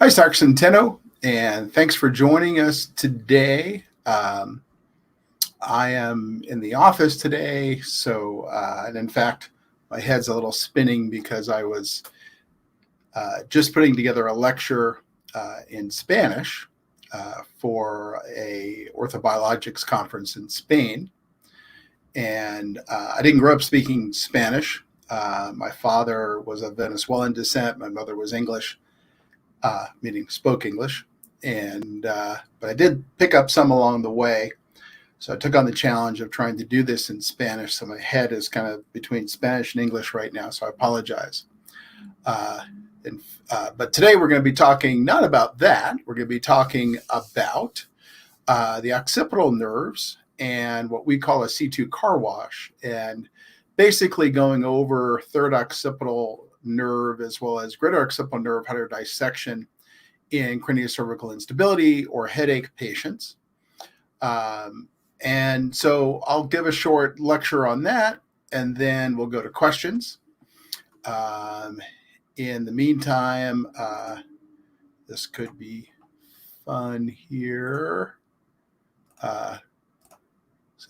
Hi, Dr. Centeno, and thanks for joining us today. I am in the office today, and in fact, my head's a little spinning because I was just putting together a lecture in Spanish for a orthobiologics conference in Spain. And I didn't grow up speaking Spanish. My father was of Venezuelan descent. My mother was English. Meaning spoke English, but I did pick up some along the way. So I took on the challenge of trying to do this in Spanish. So my head is kind of between Spanish and English right now. So I apologize. But today we're going to be talking not about that. We're going to be talking about the occipital nerves and what we call a C2 car wash, and basically going over third occipital nerve as well as greater occipital nerve hydrodissection in craniocervical instability or headache patients. And so I'll give a short lecture on that, and then we'll go to questions. In the meantime, this could be fun here. So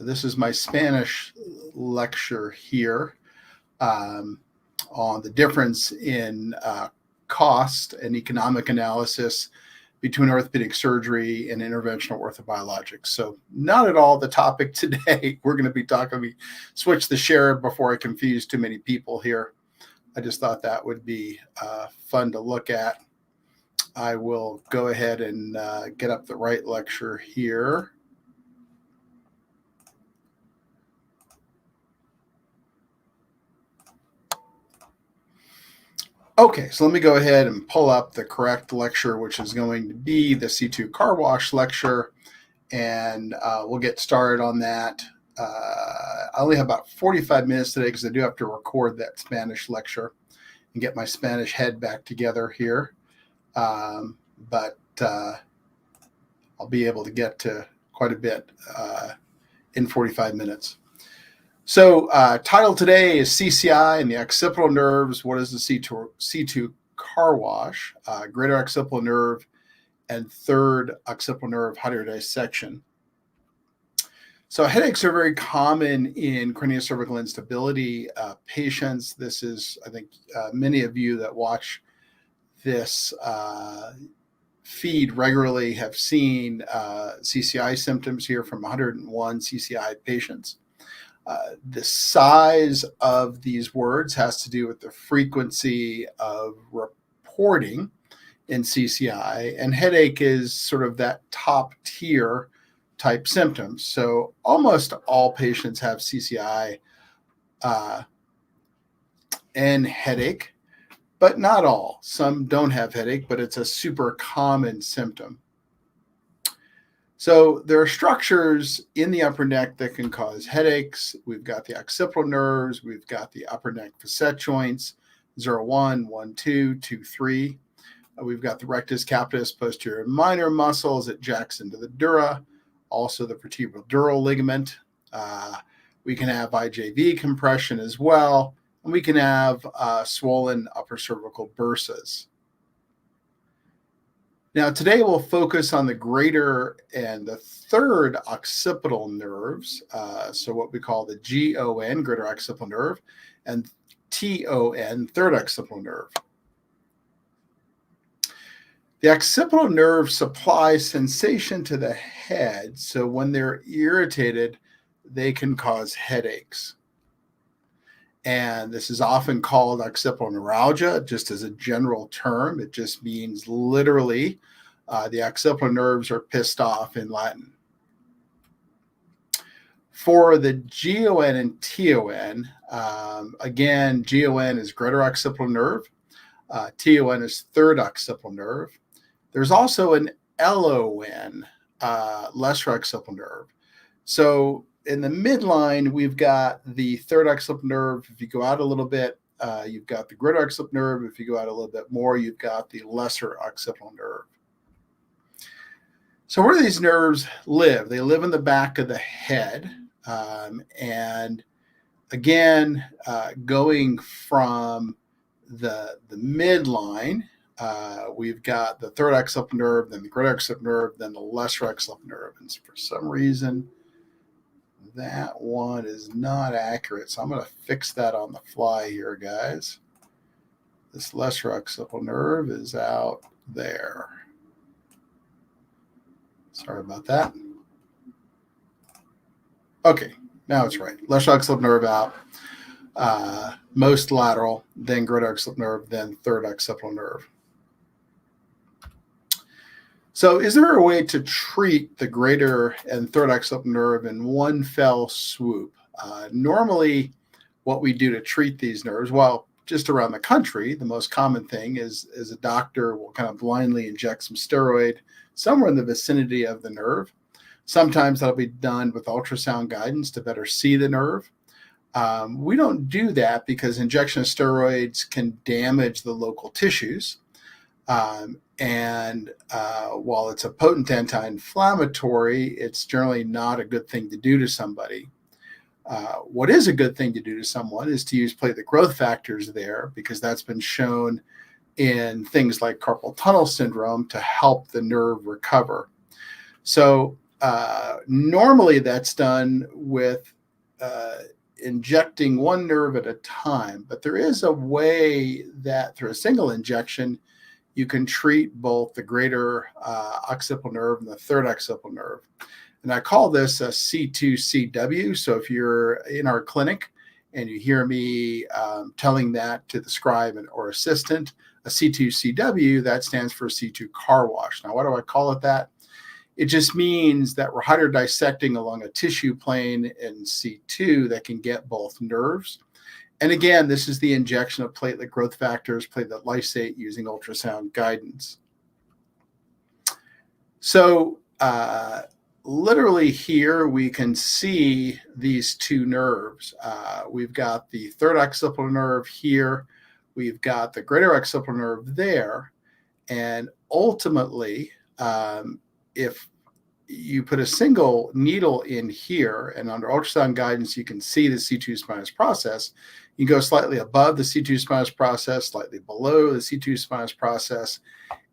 this is my Spanish lecture here. On the difference in cost and economic analysis between orthopedic surgery and interventional orthobiologics. So not at all the topic today. We're going to be talking, we switch the share before I confuse too many people here. I just thought that would be fun to look at. I will go ahead and get up the right lecture here. Okay, so let me go ahead and pull up the correct lecture, which is going to be the C2 car wash lecture, and we'll get started on that. I only have about 45 minutes today because I do have to record that Spanish lecture and get my Spanish head back together here. But I'll be able to get to quite a bit in 45 minutes. So title today is CCI and the occipital nerves. What is the C2 car wash, greater occipital nerve, and third occipital nerve hydrodissection. So headaches are very common in craniocervical instability patients. This is, I think, many of you that watch this feed regularly have seen CCI symptoms here from 101 CCI patients. The size of these words has to do with the frequency of reporting in CCI, and headache is sort of that top tier type symptoms. So almost all patients have CCI and headache, but not all. Some don't have headache, but it's a super common symptom. So there are structures in the upper neck that can cause headaches. We've got the occipital nerves. We've got the upper neck facet joints, 0-1, 1-2, 2-3. We've got the rectus capitis posterior minor muscles that jacks into the dura, also the vertebrodural ligament. We can have IJV compression as well, and we can have swollen upper cervical bursas. Now, today we'll focus on the greater and the third occipital nerves, so what we call the GON, greater occipital nerve, and TON, third occipital nerve. The occipital nerve supplies sensation to the head, so when they're irritated, they can cause headaches. And this is often called occipital neuralgia, just as a general term. It just means literally the occipital nerves are pissed off in Latin. For the GON and TON, again, GON is greater occipital nerve. TON is third occipital nerve. There's also an LON, lesser occipital nerve. So in the midline, we've got the third occipital nerve. If you go out a little bit, you've got the greater occipital nerve. If you go out a little bit more, you've got the lesser occipital nerve. So where do these nerves live? They live in the back of the head. And again, going from the midline, we've got the third occipital nerve, then the greater occipital nerve, then the lesser occipital nerve. And for some reason, that one is not accurate. So I'm going to fix that on the fly here, guys. This lesser occipital nerve is out there. Sorry about that. Okay, now it's right. Lesser occipital nerve out, most lateral, then greater occipital nerve, then third occipital nerve. So is there a way to treat the greater and third occipital nerve in one fell swoop? Normally, what we do to treat these nerves, well, just around the country, the most common thing is a doctor will kind of blindly inject some steroid somewhere in the vicinity of the nerve. Sometimes that'll be done with ultrasound guidance to better see the nerve. We don't do that because injection of steroids can damage the local tissues. While it's a potent anti-inflammatory, it's generally not a good thing to do to somebody. What is a good thing to do to someone is to use platelet growth factors there, because that's been shown in things like carpal tunnel syndrome to help the nerve recover. So normally that's done with injecting one nerve at a time, but there is a way that through a single injection, you can treat both the greater occipital nerve and the third occipital nerve. And I call this a C2CW. So if you're in our clinic and you hear me telling that to the scribe or assistant, a C2CW, that stands for C2 car wash. Now, why do I call it that? It just means that we're hydrodissecting along a tissue plane in C2 that can get both nerves. And again, this is the injection of platelet growth factors, platelet lysate using ultrasound guidance. So literally here we can see these two nerves. We've got the third occipital nerve here. We've got the greater occipital nerve there. And ultimately, if you put a single needle in here and under ultrasound guidance, you can see the C2 spinous process. You go slightly above the C2 spinous process, slightly below the C2 spinous process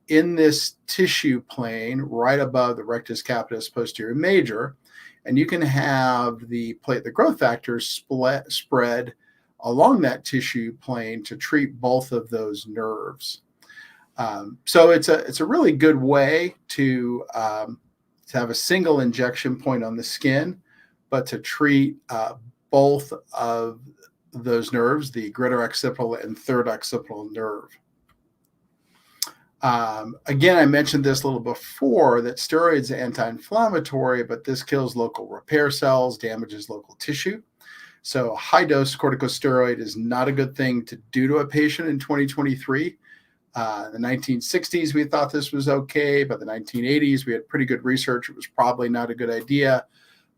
in this tissue plane right above the rectus capitis posterior major. And you can have the platelet growth factors spread along that tissue plane to treat both of those nerves. So it's a really good way to have a single injection point on the skin, but to treat both of those nerves, the greater occipital and third occipital nerve. Again, I mentioned this a little before, that steroids are anti-inflammatory, but this kills local repair cells, damages local tissue. So high-dose corticosteroid is not a good thing to do to a patient in 2023. In the 1960s, we thought this was okay. By the 1980s, we had pretty good research. It was probably not a good idea.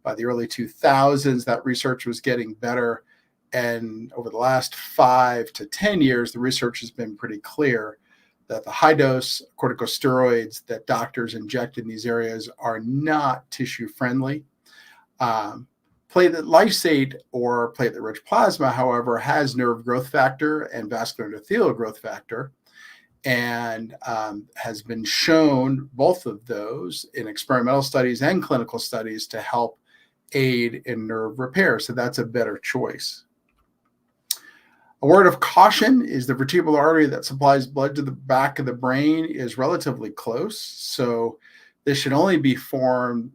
By the early 2000s, that research was getting better. And over the last 5 to 10 years, the research has been pretty clear that the high-dose corticosteroids that doctors inject in these areas are not tissue-friendly. Platelet lysate or platelet-rich plasma, however, has nerve growth factor and vascular endothelial growth factor, and has been shown, both of those, in experimental studies and clinical studies to help aid in nerve repair. So that's a better choice. A word of caution is the vertebral artery that supplies blood to the back of the brain is relatively close. So this should only be formed,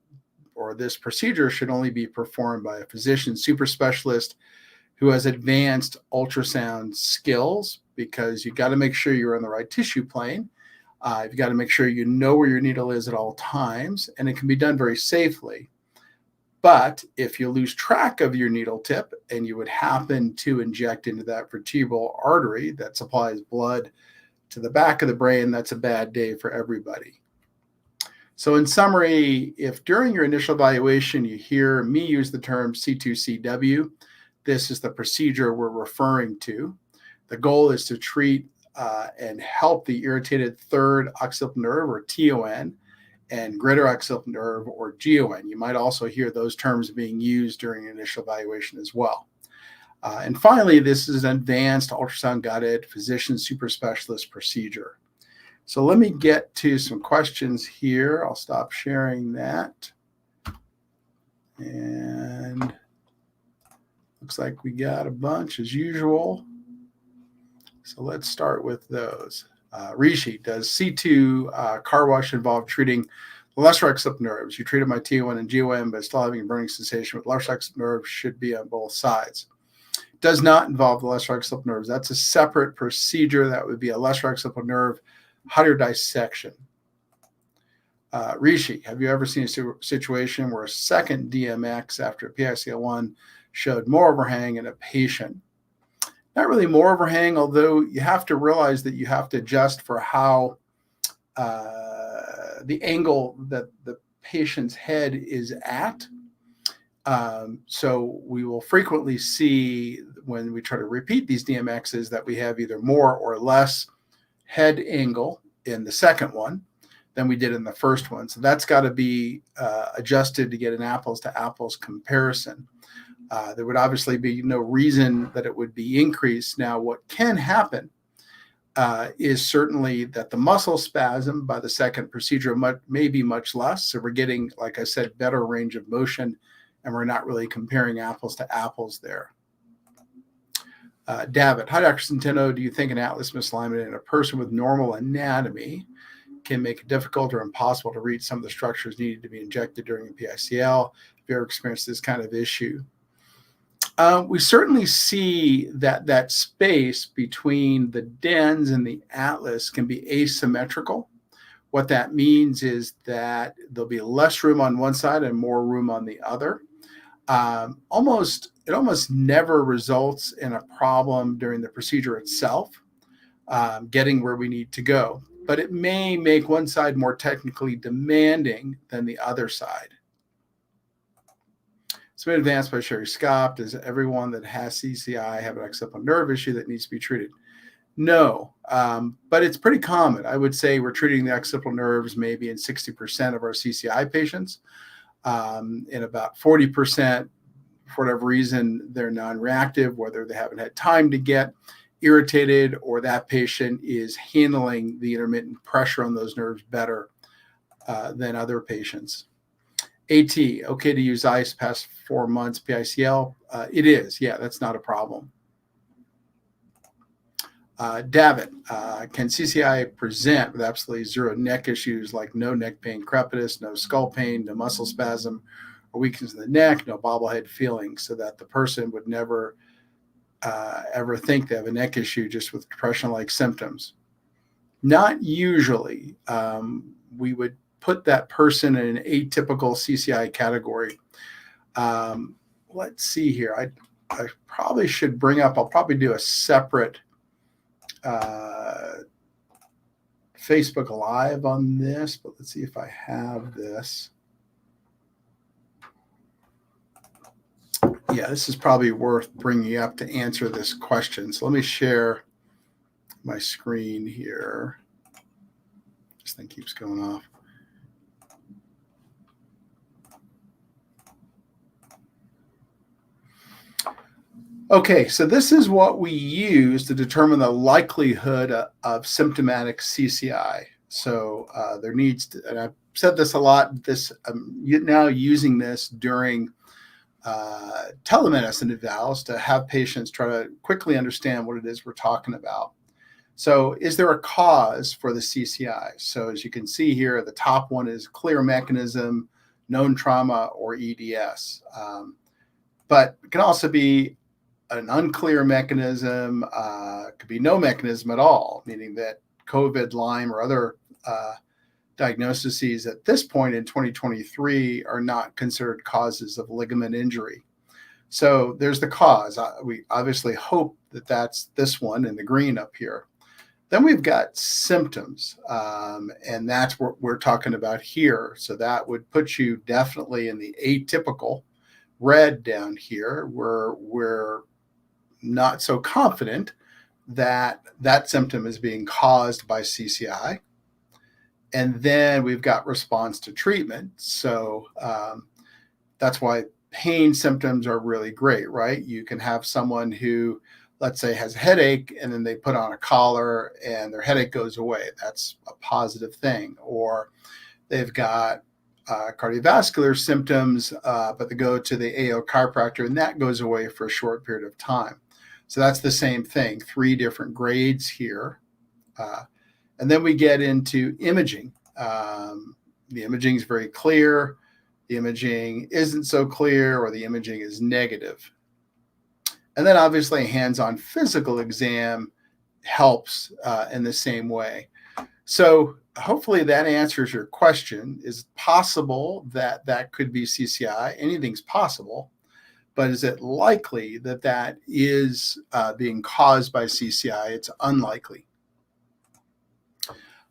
or this procedure should only be performed by a physician super specialist who has advanced ultrasound skills, because you've got to make sure you're on the right tissue plane. You've got to make sure you know where your needle is at all times, and it can be done very safely. But if you lose track of your needle tip and you would happen to inject into that vertebral artery that supplies blood to the back of the brain, that's a bad day for everybody. So in summary, if during your initial evaluation you hear me use the term C2CW, this is the procedure we're referring to. The goal is to treat and help the irritated third occipital nerve, or TON, and greater occipital nerve, or GON. You might also hear those terms being used during initial evaluation as well. And finally, this is an advanced ultrasound-guided physician super specialist procedure. So let me get to some questions here. I'll stop sharing that. And looks like we got a bunch as usual. So let's start with those. Rishi, does C2 car wash involve treating the lesser occipital nerves? You treated my T1 and GON, but still having a burning sensation with lesser occipital nerves should be on both sides. Does not involve the lesser occipital nerves. That's a separate procedure. That would be a lesser occipital nerve hydrodissection. Rishi, have you ever seen a situation where a second DMX after a PICL1 showed more overhang in a patient? Not really more overhang, although you have to realize that you have to adjust for how the angle that the patient's head is at. So we will frequently see when we try to repeat these DMXs that we have either more or less head angle in the second one than we did in the first one. So that's got to be adjusted to get an apples to apples comparison. There would obviously be no reason that it would be increased. Now, what can happen is certainly that the muscle spasm by the second procedure may be much less. So we're getting, like I said, better range of motion, and we're not really comparing apples to apples there. David, hi, Dr. Centeno. Do you think an atlas misalignment in a person with normal anatomy can make it difficult or impossible to reach some of the structures needed to be injected during a PICL? Have you ever experienced this kind of issue? We certainly see that space between the dens and the atlas can be asymmetrical. What that means is that there'll be less room on one side and more room on the other. It almost never results in a problem during the procedure itself, getting where we need to go. But it may make one side more technically demanding than the other side. It's been advanced by Sherry Scott. Does everyone that has CCI have an occipital nerve issue that needs to be treated? No, but it's pretty common. I would say we're treating the occipital nerves maybe in 60% of our CCI patients. In about 40%, for whatever reason, they're non-reactive, whether they haven't had time to get irritated or that patient is handling the intermittent pressure on those nerves better than other patients. AT, okay to use ice past 4 months PICL? It is, yeah, that's not a problem. David, can CCI present with absolutely zero neck issues like no neck pain, crepitus, no skull pain, no muscle spasm or weakness in the neck, no bobblehead feeling, so that the person would never ever think they have a neck issue just with depression-like symptoms? Not usually. We would put that person in an atypical CCI category. Let's see here. I probably should bring up, I'll probably do a separate Facebook Live on this, but let's see if I have this. Yeah, this is probably worth bringing up to answer this question. So let me share my screen here. This thing keeps going off. Okay, so this is what we use to determine the likelihood of symptomatic CCI. So there needs to, and I've said this a lot, now using this during telemedicine evals to have patients try to quickly understand what it is we're talking about. So is there a cause for the CCI? So as you can see here, the top one is clear mechanism, known trauma, or EDS. But it can also be an unclear mechanism, could be no mechanism at all, meaning that COVID, Lyme, or other diagnoses at this point in 2023 are not considered causes of ligament injury. So there's the cause. We obviously hope that that's this one in the green up here. Then we've got symptoms, and that's what we're talking about here. So that would put you definitely in the atypical red down here, where we're not so confident that that symptom is being caused by CCI. And then we've got response to treatment. So that's why pain symptoms are really great, right? You can have someone who let's say, has a headache, and then they put on a collar and their headache goes away. That's a positive thing. Or they've got cardiovascular symptoms, but they go to the AO chiropractor and that goes away for a short period of time. So that's the same thing, 3 different grades here. And then we get into imaging. The imaging is very clear. The imaging isn't so clear, or the imaging is negative. And then obviously a hands-on physical exam helps in the same way. So hopefully that answers your question. Is it possible that that could be CCI? Anything's possible, but is it likely that that is being caused by CCI? It's unlikely.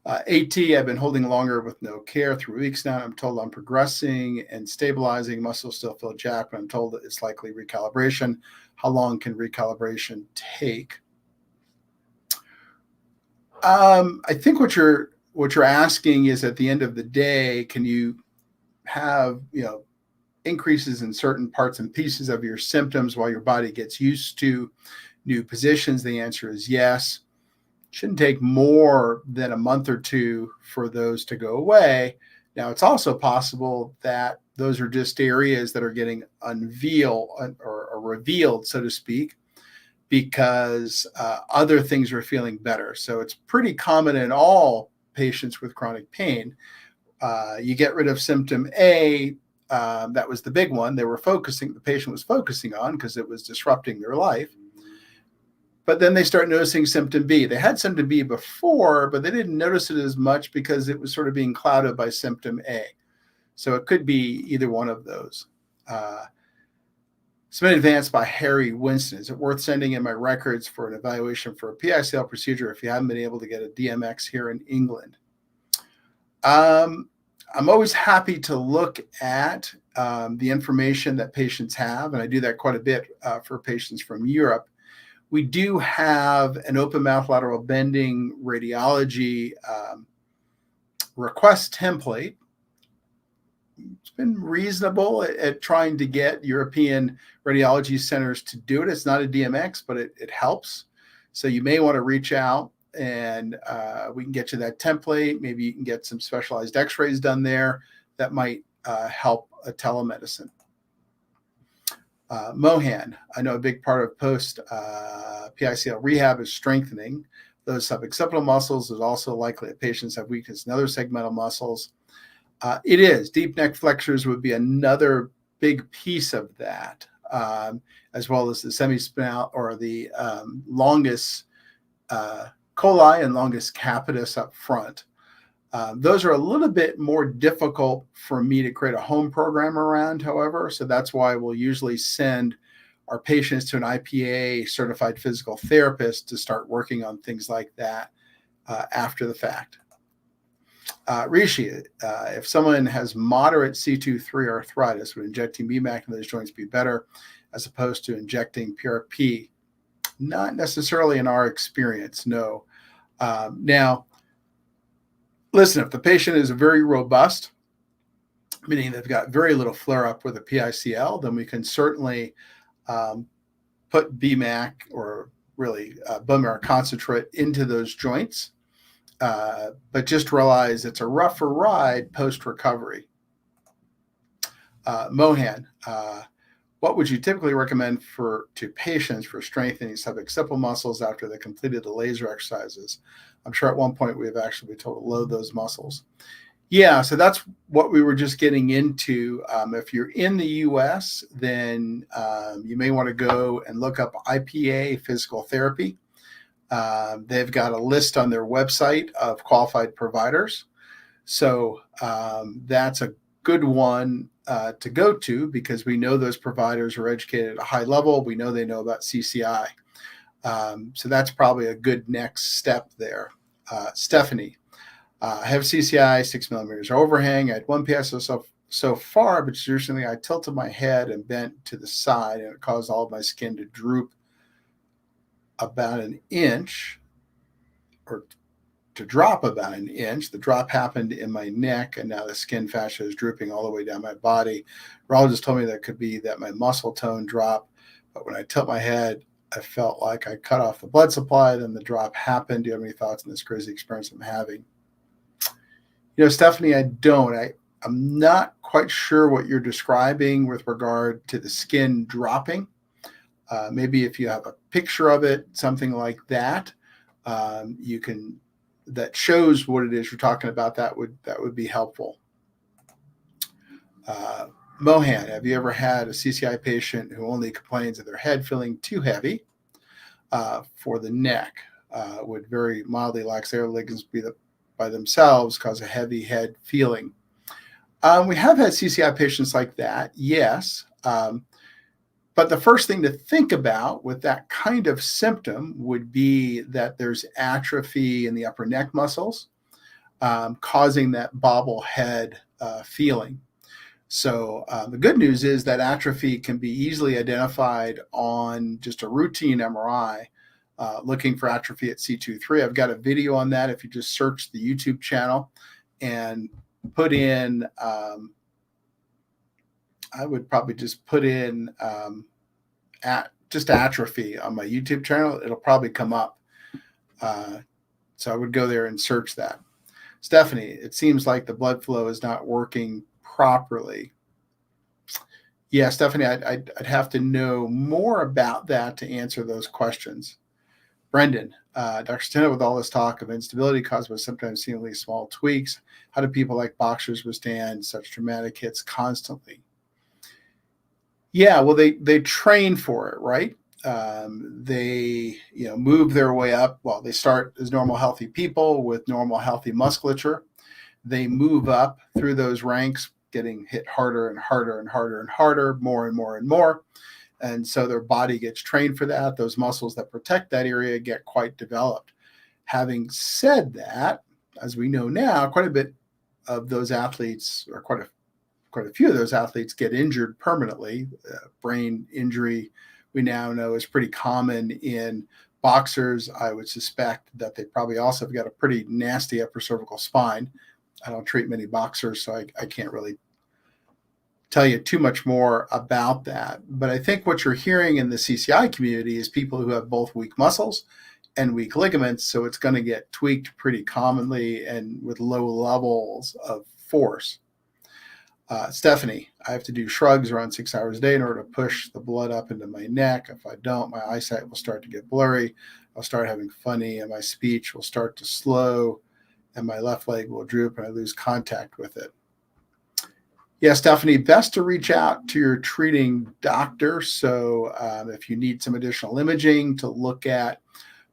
AT, I've been holding longer with no care, 3 weeks now. I'm told I'm progressing and stabilizing. Muscles still feel jacked, but I'm told that it's likely recalibration. How long can recalibration take? I think what you're asking is, at the end of the day, can you have increases in certain parts and pieces of your symptoms while your body gets used to new positions? The answer is yes. Shouldn't take more than a month or 2 for those to go away. Now, it's also possible that those are just areas that are getting unveiled or revealed, so to speak, because other things are feeling better. So it's pretty common in all patients with chronic pain. You get rid of symptom A, that was the big one the patient was focusing on because it was disrupting their life. But then they start noticing symptom B. They had symptom B before, but they didn't notice it as much because it was sort of being clouded by symptom A. So it could be either one of those. Submitted advance by Harry Winston. Is it worth sending in my records for an evaluation for a PICL procedure if you haven't been able to get a DMX here in England? I'm always happy to look at the information that patients have, and I do that quite a bit for patients from Europe. We do have an open mouth lateral bending radiology request template. It's been reasonable at trying to get European radiology centers to do it. It's not a DMX, but it helps. So you may want to reach out and we can get you that template. Maybe you can get some specialized x-rays done there that might help a telemedicine. Mohan, I know a big part of post PICL rehab is strengthening those suboccipital muscles. Is also likely that patients have weakness in other segmental muscles. It is. Deep neck flexors would be another big piece of that, as well as the semispinal or the longus coli and longus capitis up front. Those are a little bit more difficult for me to create a home program around, however, so that's why we'll usually send our patients to an IPA certified physical therapist to start working on things like that after the fact. Rishi, if someone has moderate C2-3 arthritis, would injecting BMAC in those joints be better as opposed to injecting PRP? Not necessarily in our experience, no. Now, listen, if the patient is very robust, meaning they've got very little flare-up with a PICL, then we can certainly put BMAC or really bone marrow concentrate into those joints. But just realize it's a rougher ride post-recovery. Mohan, what would you typically recommend to patients for strengthening suboccipital muscles after they completed the laser exercises? I'm sure at one point we have actually been told to load those muscles. Yeah, so that's what we were just getting into. If you're in the U.S., then you may want to go and look up IPA physical therapy. They've got a list on their website of qualified providers. So that's a good one to go to because we know those providers are educated at a high level. We know they know about CCI. So that's probably a good next step there. Stephanie, I have CCI 6 millimeters overhang. I had one PSO so far, but seriously, I tilted my head and bent to the side, and it caused all of my skin to droop about an inch, or to drop about an inch. The drop happened in my neck, and now the skin fascia is drooping all the way down my body. Urologist told me that could be that my muscle tone dropped, but when I tilt my head, I felt like I cut off the blood supply, then the drop happened. Do you have any thoughts on this crazy experience I'm having? Stephanie, I don't. I'm not quite sure what you're describing with regard to the skin dropping. Maybe if you have a picture of it, something like that, that shows what it is you're talking about. That would be helpful. Mohan, have you ever had a CCI patient who only complains of their head feeling too heavy for the neck? Would very mildly lax air ligaments by themselves cause a heavy head feeling? We have had CCI patients like that, yes. But the first thing to think about with that kind of symptom would be that there's atrophy in the upper neck muscles, causing that bobblehead feeling. So the good news is that atrophy can be easily identified on just a routine MRI, looking for atrophy at C2-3. I've got a video on that. If you just search the YouTube channel and put in, I would probably just put in just atrophy on my YouTube channel. It'll probably come up. So I would go there and search that. Stephanie, it seems like the blood flow is not working properly. Yeah, Stephanie, I'd have to know more about that to answer those questions. Brendan, Dr. Centeno, with all this talk of instability caused by sometimes seemingly small tweaks, how do people like boxers withstand such dramatic hits constantly? Yeah, well, they train for it, right? They move their way up. Well, they start as normal, healthy people with normal, healthy musculature. They move up through those ranks, getting hit harder and harder and harder and harder, more and more and more. And so their body gets trained for that. Those muscles that protect that area get quite developed. Having said that, as we know now, quite a bit of those athletes, or quite a few of those athletes, get injured permanently. Brain injury, we now know, is pretty common in boxers. I would suspect that they probably also have got a pretty nasty upper cervical spine. I don't treat many boxers, so I can't really tell you too much more about that. But I think what you're hearing in the CCI community is people who have both weak muscles and weak ligaments, so it's going to get tweaked pretty commonly and with low levels of force. Stephanie, I have to do shrugs around 6 hours a day in order to push the blood up into my neck. If I don't, my eyesight will start to get blurry. I'll start having funny, and my speech will start to slow, and my left leg will droop, and I lose contact with it. Yeah, Stephanie, best to reach out to your treating doctor. So if you need some additional imaging to look at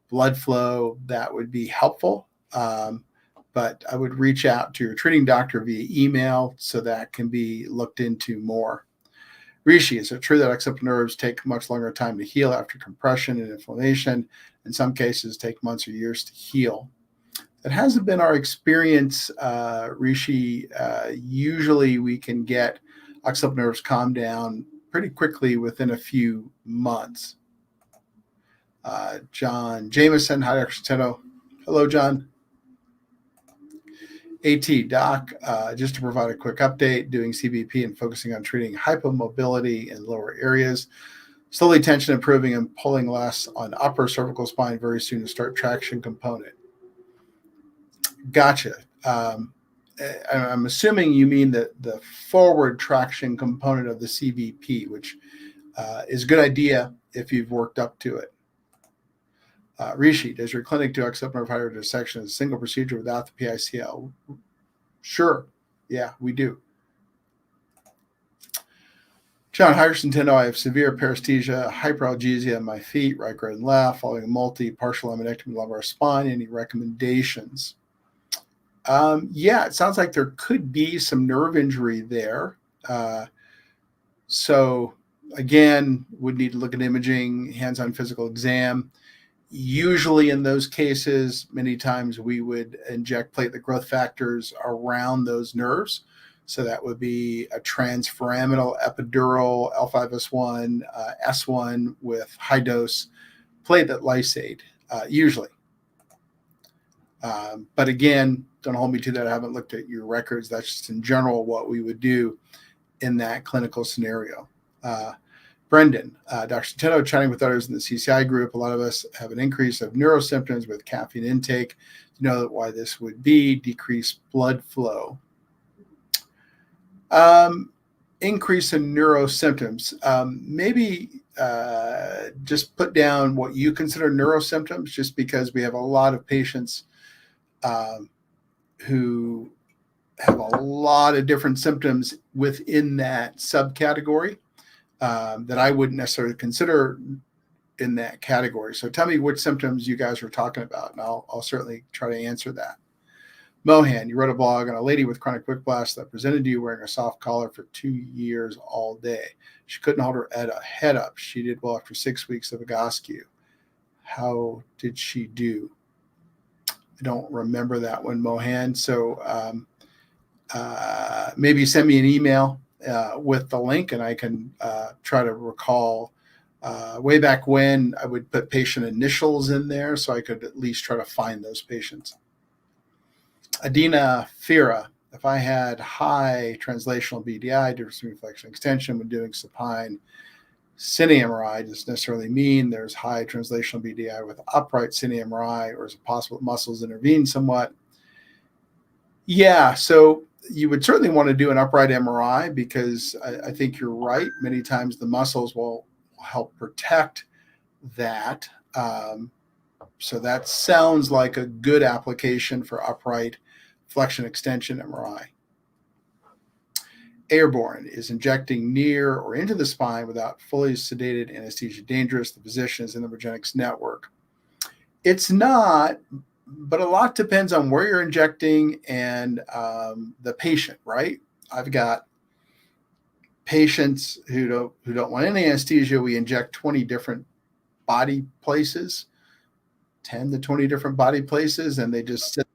blood flow, that would be helpful. But I would reach out to your treating doctor via email so that can be looked into more. Rishi, is it true that occipital nerves take much longer time to heal after compression and inflammation? In some cases, take months or years to heal. That hasn't been our experience, Rishi. Usually we can get occipital nerves calmed down pretty quickly within a few months. John Jameson, hi, Dr. Centeno. Hello, John. AT, Doc, just to provide a quick update, doing CBP and focusing on treating hypomobility in lower areas. Slowly tension improving and pulling less on upper cervical spine very soon to start traction component. Gotcha. I'm assuming you mean the forward traction component of the CBP, which is a good idea if you've worked up to it. Rishi, does your clinic do occipital nerve hydrodissection as a single procedure without the PICL? Sure. Yeah, we do. John Centeno, I have severe paresthesia, hyperalgesia in my feet, right, and left, following a multi-partial laminectomy lumbar spine. Any recommendations? Yeah, it sounds like there could be some nerve injury there. So again, would need to look at imaging, hands-on physical exam. Usually in those cases, many times we would inject platelet growth factors around those nerves. So that would be a transforaminal epidural L5S1, S1 with high dose platelet lysate, usually. But again, don't hold me to that. I haven't looked at your records. That's just in general what we would do in that clinical scenario. Brendan, Dr. Centeno, chatting with others in the CCI group, a lot of us have an increase of neurosymptoms with caffeine intake. You know why this would be decreased blood flow. Increase in neurosymptoms. Maybe just put down what you consider neurosymptoms, just because we have a lot of patients who have a lot of different symptoms within that subcategory that I wouldn't necessarily consider in that category. So tell me which symptoms you guys were talking about, and I'll certainly try to answer that. Mohan, you wrote a blog on a lady with chronic whiplash that presented to you wearing a soft collar for 2 years all day. She couldn't hold her head up. She did well after 6 weeks of Egoscue. How did she do? I don't remember that one, Mohan. So maybe send me an email with the link, and I can try to recall. Way back when, I would put patient initials in there so I could at least try to find those patients. Adina Fira, if I had high translational BDI, difference reflection extension, when doing supine cine MRI, does necessarily mean there's high translational BDI with upright cine MRI, or is it possible that muscles intervene somewhat? Yeah, so you would certainly want to do an upright MRI, because I think you're right. Many times the muscles will help protect that. So that sounds like a good application for upright flexion extension MRI. Airborne, is injecting near or into the spine without fully sedated anesthesia dangerous? The physician is in the Regenix network. It's not, but a lot depends on where you're injecting and the patient, right? I've got patients who don't want any anesthesia. We inject 20 different body places, 10 to 20 different body places, and they just sit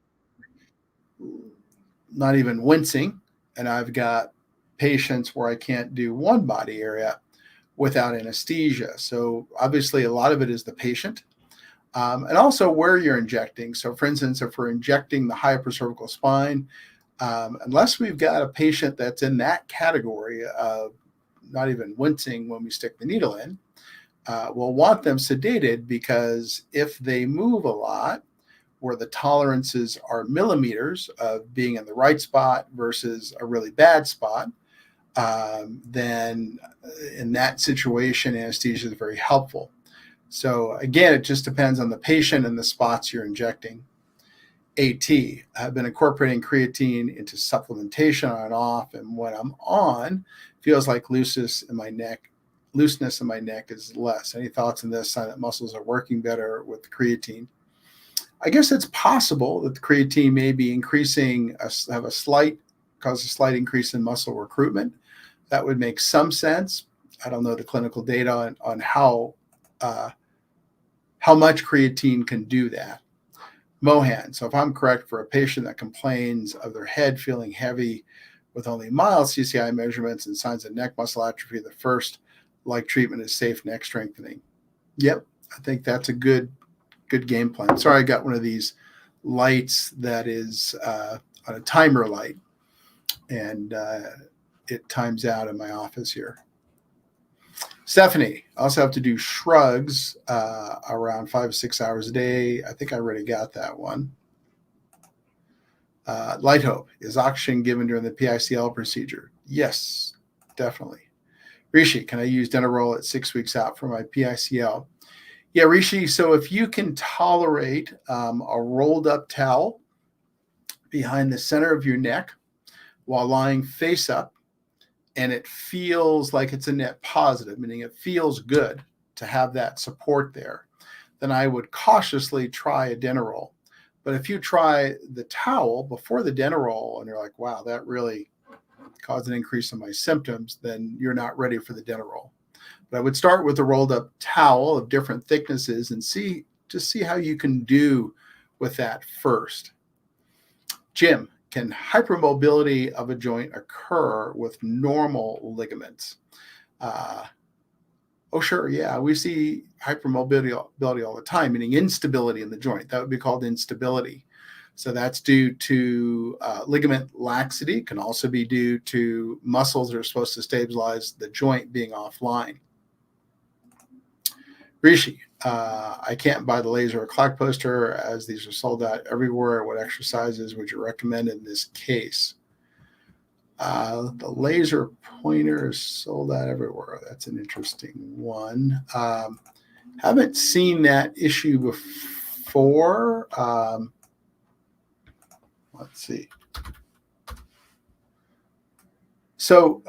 not even wincing. And I've got patients where I can't do one body area without anesthesia. So obviously a lot of it is the patient, and also where you're injecting. So for instance, if we're injecting the hypercervical spine, unless we've got a patient that's in that category of not even wincing when we stick the needle in, we'll want them sedated, because if they move a lot, where the tolerances are millimeters of being in the right spot versus a really bad spot, then in that situation, anesthesia is very helpful. So again, it just depends on the patient and the spots you're injecting. AT, I've been incorporating creatine into supplementation on and off, and when I'm on, feels like looseness in my neck is less. Any thoughts on this? Sign that muscles are working better with the creatine? I guess it's possible that the creatine may be increasing, cause a slight increase in muscle recruitment. That would make some sense. I don't know the clinical data on how much creatine can do that. Mohan, so if I'm correct, for a patient that complains of their head feeling heavy with only mild CCI measurements and signs of neck muscle atrophy, the first treatment is safe neck strengthening. Yep, I think that's a good game plan. Sorry, I got one of these lights that is on a timer light, and it times out in my office here. Stephanie, I also have to do shrugs around 5 to 6 hours a day. I think I already got that one. Light Hope, is oxygen given during the PICL procedure? Yes, definitely. Rishi, can I use Denerol at 6 weeks out for my PICL? Yeah, Rishi, so if you can tolerate a rolled up towel behind the center of your neck while lying face up, and it feels like it's a net positive, meaning it feels good to have that support there, then I would cautiously try a Denerol. But if you try the towel before the Denerol and you're like, wow, that really caused an increase in my symptoms, then you're not ready for the Denerol. But I would start with a rolled up towel of different thicknesses and see how you can do with that first. Jim, can hypermobility of a joint occur with normal ligaments? Oh, sure. Yeah, we see hypermobility all the time, meaning instability in the joint. That would be called instability. So that's due to ligament laxity. It can also be due to muscles that are supposed to stabilize the joint being offline. Rishi, I can't buy the laser or clock poster as these are sold out everywhere. What exercises would you recommend in this case? The laser pointer is sold out everywhere. That's an interesting one. Haven't seen that issue before. Let's see. So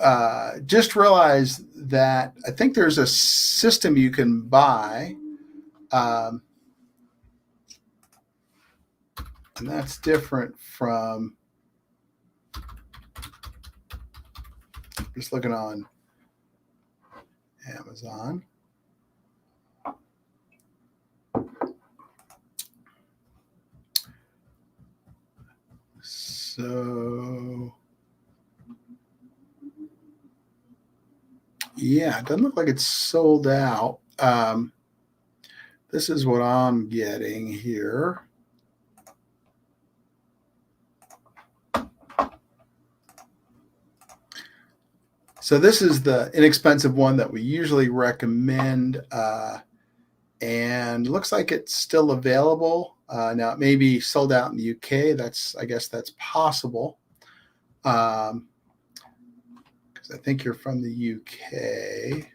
just realize that I think there's a system you can buy, and that's different from just looking on Amazon. So yeah, it doesn't look like it's sold out. This is what I'm getting here. So this is the inexpensive one that we usually recommend, and looks like it's still available. Now it may be sold out in the UK. I guess that's possible. Because I think you're from the UK.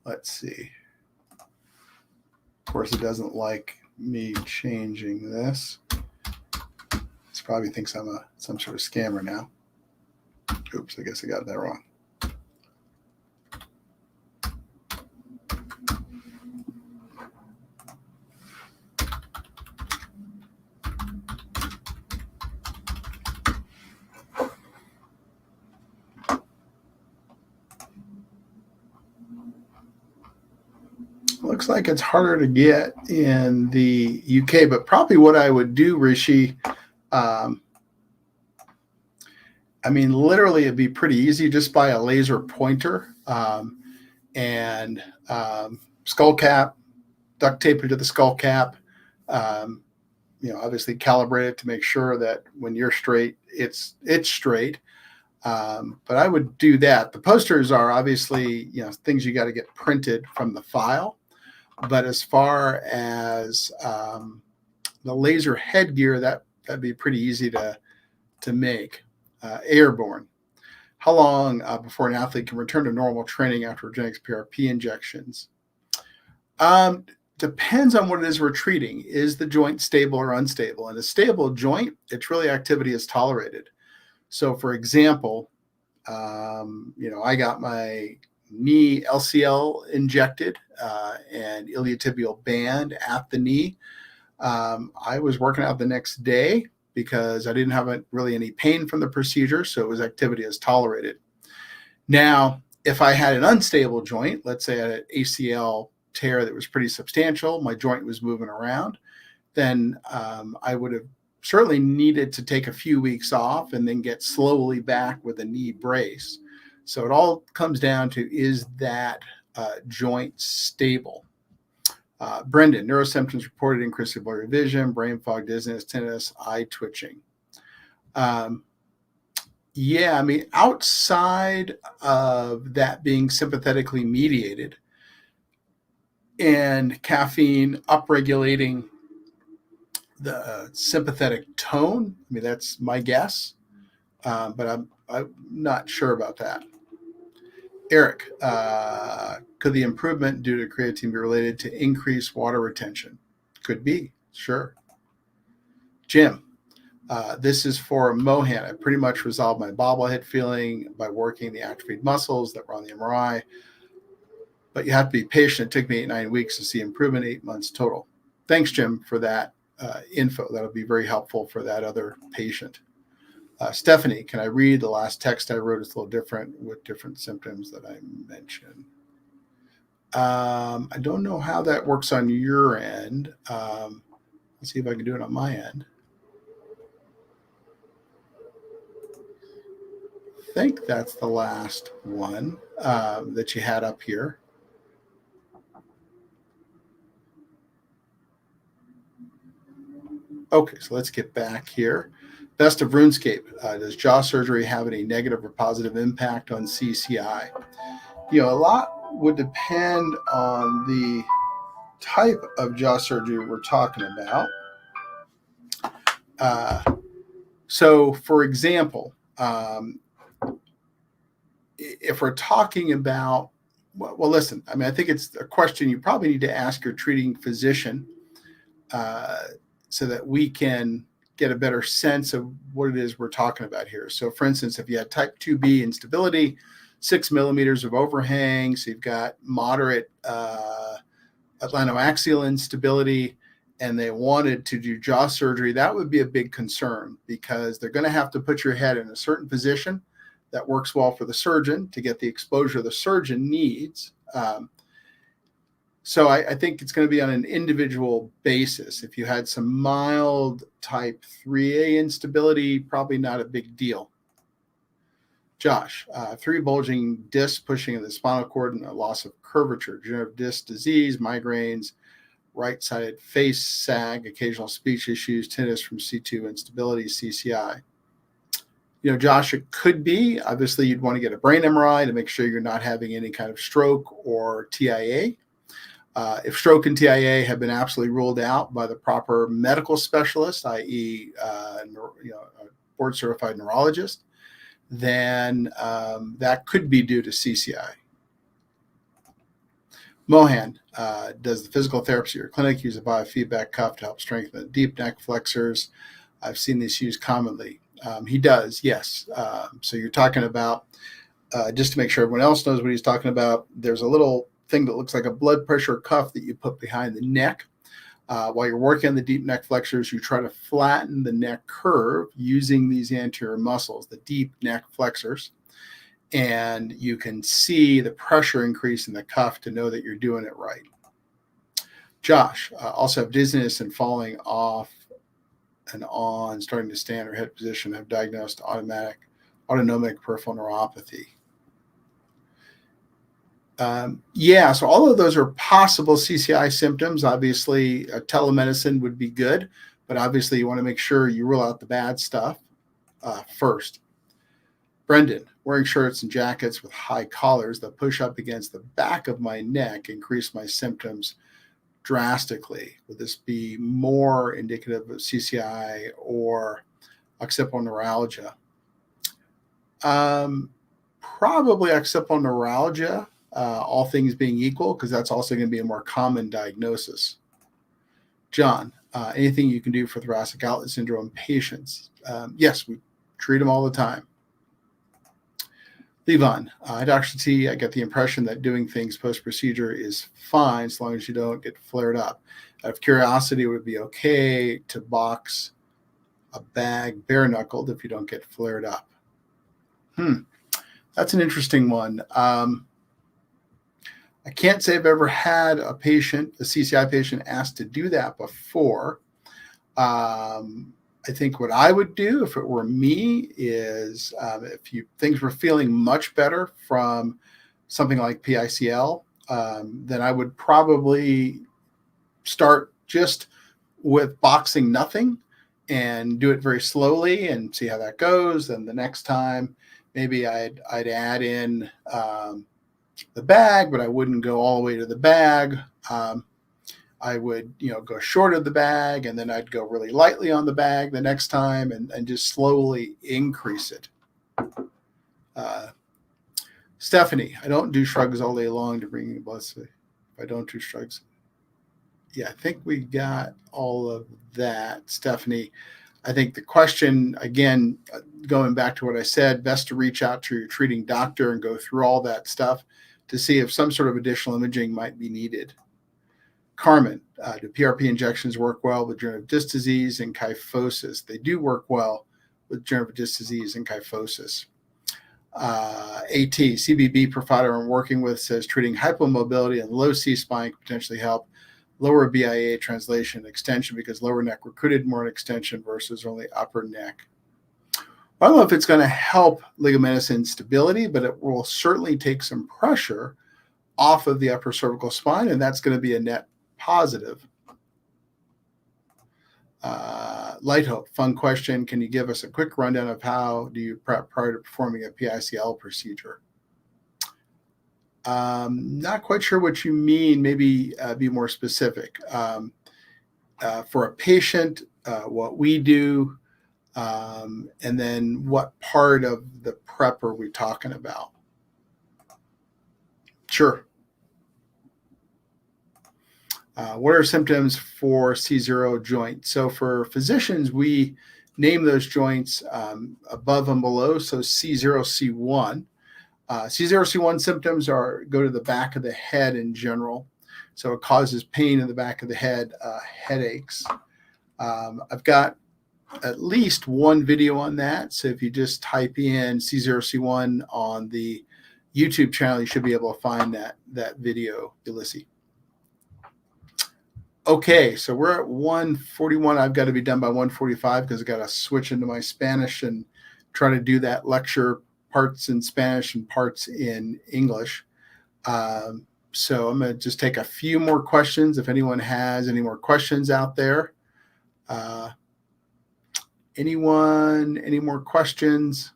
Let's see. Of course, it doesn't like me changing this. It probably thinks I'm some sort of scammer now. Oops, I guess I got that wrong. Looks like it's harder to get in the UK, but probably what I would do, Rishi, I mean, literally, it'd be pretty easy. Just buy a laser pointer and skull cap, duct tape it to the skull cap. Obviously calibrate it to make sure that when you're straight, it's straight. But I would do that. The posters are obviously, things you got to get printed from the file. But as far as the laser headgear, that'd be pretty easy to make. Airborne. How long before an athlete can return to normal training after Regenix PRP injections? Depends on what it is we're treating. Is the joint stable or unstable? In a stable joint, it's really activity is tolerated. So, for example, I got my knee LCL injected and iliotibial band at the knee. I was working out the next day because I didn't have really any pain from the procedure, so it was activity as tolerated. Now, if I had an unstable joint, let's say I had an ACL tear that was pretty substantial, my joint was moving around, then I would have certainly needed to take a few weeks off and then get slowly back with a knee brace. So it all comes down to, is that joint stable? Brendan, neurosymptoms reported: increased blurry vision, brain fog, dizziness, tinnitus, eye twitching. Yeah, I mean, outside of that being sympathetically mediated and caffeine upregulating the sympathetic tone, I mean, that's my guess, but I'm not sure about that. Eric, could the improvement due to creatine be related to increased water retention? Could be, sure. Jim, this is for Mohan. I pretty much resolved my bobblehead feeling by working the atrophied muscles that were on the MRI, but you have to be patient. It took me 8-9 weeks to see improvement, 8 months total. Thanks, Jim, for that info. That'll be very helpful for that other patient. Stephanie, can I read the last text I wrote? It's a little different with different symptoms that I mentioned. I don't know how that works on your end. Let's see if I can do it on my end. I think that's the last one that you had up here. Okay, so let's get back here. Best of RuneScape. Does jaw surgery have any negative or positive impact on CCI? A lot would depend on the type of jaw surgery we're talking about. So, for example, if we're talking about, well, listen, I mean, I think it's a question you probably need to ask your treating physician so that we can get a better sense of what it is we're talking about here. So, for instance, if you had type 2B instability, 6 millimeters of overhang, so you've got moderate atlantoaxial instability, and they wanted to do jaw surgery, that would be a big concern because they're going to have to put your head in a certain position that works well for the surgeon to get the exposure the surgeon needs. So I think it's going to be on an individual basis. If you had some mild type 3A instability, probably not a big deal. Josh, 3 bulging discs pushing in the spinal cord and a loss of curvature, degenerative disc disease, migraines, right-sided face sag, occasional speech issues, tinnitus from C2 instability, CCI. Josh, it could be. Obviously, you'd want to get a brain MRI to make sure you're not having any kind of stroke or TIA. If stroke and TIA have been absolutely ruled out by the proper medical specialist, i.e., a board-certified neurologist, then that could be due to CCI. Mohan, does the physical therapist at your clinic use a biofeedback cuff to help strengthen the deep neck flexors? I've seen this used commonly. He does, yes. So you're talking about, just to make sure everyone else knows what he's talking about, there's a little thing that looks like a blood pressure cuff that you put behind the neck. While you're working on the deep neck flexors, you try to flatten the neck curve using these anterior muscles, the deep neck flexors. And you can see the pressure increase in the cuff to know that you're doing it right. Josh, also have dizziness and falling off and on, starting to stand or head position, have diagnosed autonomic peripheral neuropathy. So all of those are possible CCI symptoms. Obviously, telemedicine would be good, but obviously you want to make sure you rule out the bad stuff first. Brendan, wearing shirts and jackets with high collars that push up against the back of my neck increase my symptoms drastically. Would this be more indicative of CCI or occipital neuralgia? Probably occipital neuralgia, all things being equal, because that's also going to be a more common diagnosis. John, anything you can do for thoracic outlet syndrome patients? Yes, we treat them all the time. Levon, Dr. T, I get the impression that doing things post-procedure is fine as long as you don't get flared up. Out of curiosity, would it be okay to box a bag bare-knuckled if you don't get flared up? That's an interesting one. I can't say I've ever had a CCI patient, asked to do that before. I think what I would do if it were me is if things were feeling much better from something like PICL, then I would probably start just with boxing nothing and do it very slowly and see how that goes. And the next time, maybe I'd add in the bag, but I wouldn't go all the way to the bag. I would, go short of the bag, and then I'd go really lightly on the bag the next time and just slowly increase it. Stephanie, I don't do shrugs all day long to bring you blood. If I don't do shrugs. Yeah, I think we got all of that, Stephanie. I think the question, again, going back to what I said, best to reach out to your treating doctor and go through all that stuff to see if some sort of additional imaging might be needed. Carmen, do PRP injections work well with degenerative disc disease and kyphosis? They do work well with degenerative disc disease and kyphosis. CBB provider I'm working with says treating hypomobility and low C-spine could potentially help lower BIA translation extension because lower neck recruited more in extension versus only upper neck. I don't know if it's going to help ligamentous instability, but it will certainly take some pressure off of the upper cervical spine, and that's going to be a net positive. Light Hope, fun question. Can you give us a quick rundown of how do you prep prior to performing a PICL procedure? Not quite sure what you mean. Maybe be more specific. For a patient, what we do, and then what part of the prep are we talking about? Sure. What are symptoms for C0 joint? So for physicians, we name those joints above and below. So C0, C1. C0, C1 symptoms go to the back of the head in general. So it causes pain in the back of the head, headaches. I've got at least one video on that. So if you just type in C0, C1 on the YouTube channel, you should be able to find that video, Ulysses. Okay, so we're at 1:41. I've got to be done by 1:45 because I got to switch into my Spanish and try to do that lecture, parts in Spanish and parts in English. So I'm going to just take a few more questions. If anyone has any more questions out there, any more questions?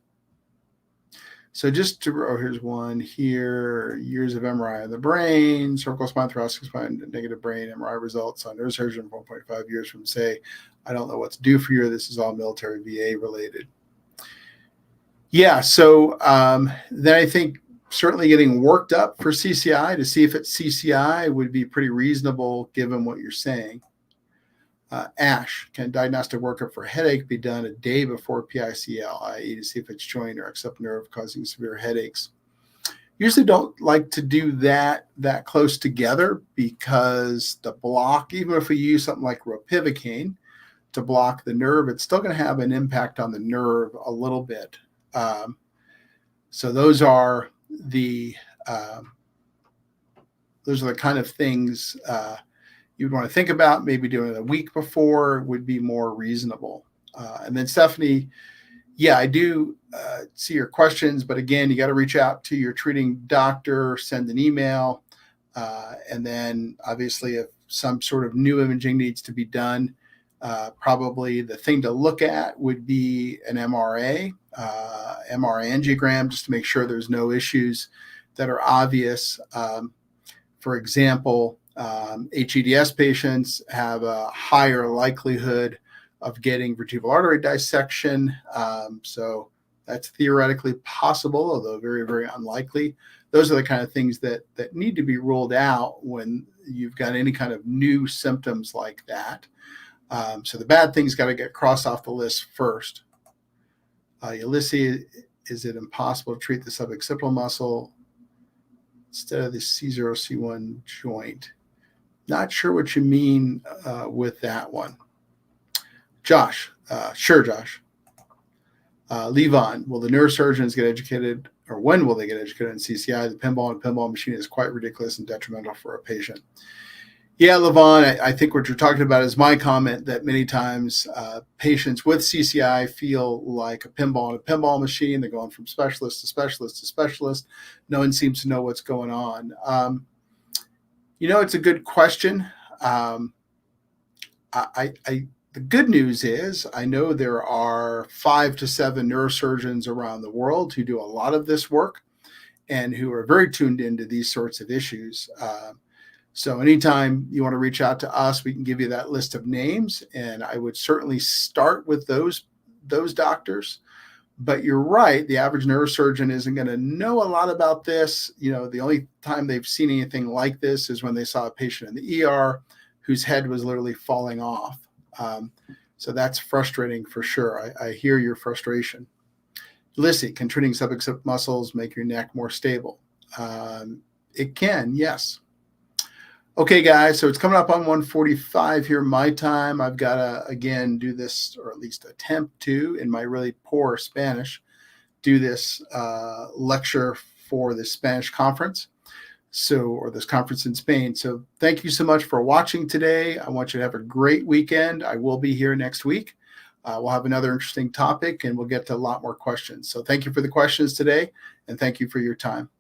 So here's one here, years of MRI of the brain, cervical spine, thoracic spine, negative brain MRI results on neurosurgeon 1.5 years from say, I don't know what to do for you. This is all military VA related. Yeah, so then I think certainly getting worked up for CCI to see if it's CCI would be pretty reasonable given what you're saying. Ash, can diagnostic workup for headache be done a day before PICL, i.e. to see if it's joint or occipital nerve causing severe headaches? Usually don't like to do that close together because the block, even if we use something like ropivacaine to block the nerve, it's still going to have an impact on the nerve a little bit. So those are the kind of things you'd want to think about. Maybe doing it a week before would be more reasonable. And then Stephanie, yeah, I do see your questions, but again, you got to reach out to your treating doctor, send an email, and then obviously if some sort of new imaging needs to be done, probably the thing to look at would be an MRA, MR angiogram, just to make sure there's no issues that are obvious. For example, HEDS patients have a higher likelihood of getting vertebral artery dissection. So that's theoretically possible, although very, very unlikely. Those are the kind of things that need to be ruled out when you've got any kind of new symptoms like that. So the bad things got to get crossed off the list first. Ulysses, is it impossible to treat the suboccipital muscle instead of the C0, C1 joint? Not sure what you mean with that one. Josh, sure, Josh. Levon, will the neurosurgeons get educated, or when will they get educated in CCI? The pinball machine is quite ridiculous and detrimental for a patient. Yeah, Levon, I think what you're talking about is my comment that many times patients with CCI feel like a pinball machine. They're going from specialist to specialist to specialist. No one seems to know what's going on. It's a good question. The good news is I know there are 5 to 7 neurosurgeons around the world who do a lot of this work and who are very tuned into these sorts of issues. So anytime you want to reach out to us, we can give you that list of names, and I would certainly start with those doctors. But you're right, the average neurosurgeon isn't going to know a lot about this. The only time they've seen anything like this is when they saw a patient in the ER whose head was literally falling off. So that's frustrating for sure. I hear your frustration. Lissy, can treating suboccipital muscles make your neck more stable? It can, yes. Okay, guys, so it's coming up on 1:45 here my time. I've got to, again, do this, or at least attempt to, in my really poor Spanish, do this lecture for the Spanish conference, or this conference in Spain. So thank you so much for watching today. I want you to have a great weekend. I will be here next week. We'll have another interesting topic, and we'll get to a lot more questions. So thank you for the questions today, and thank you for your time.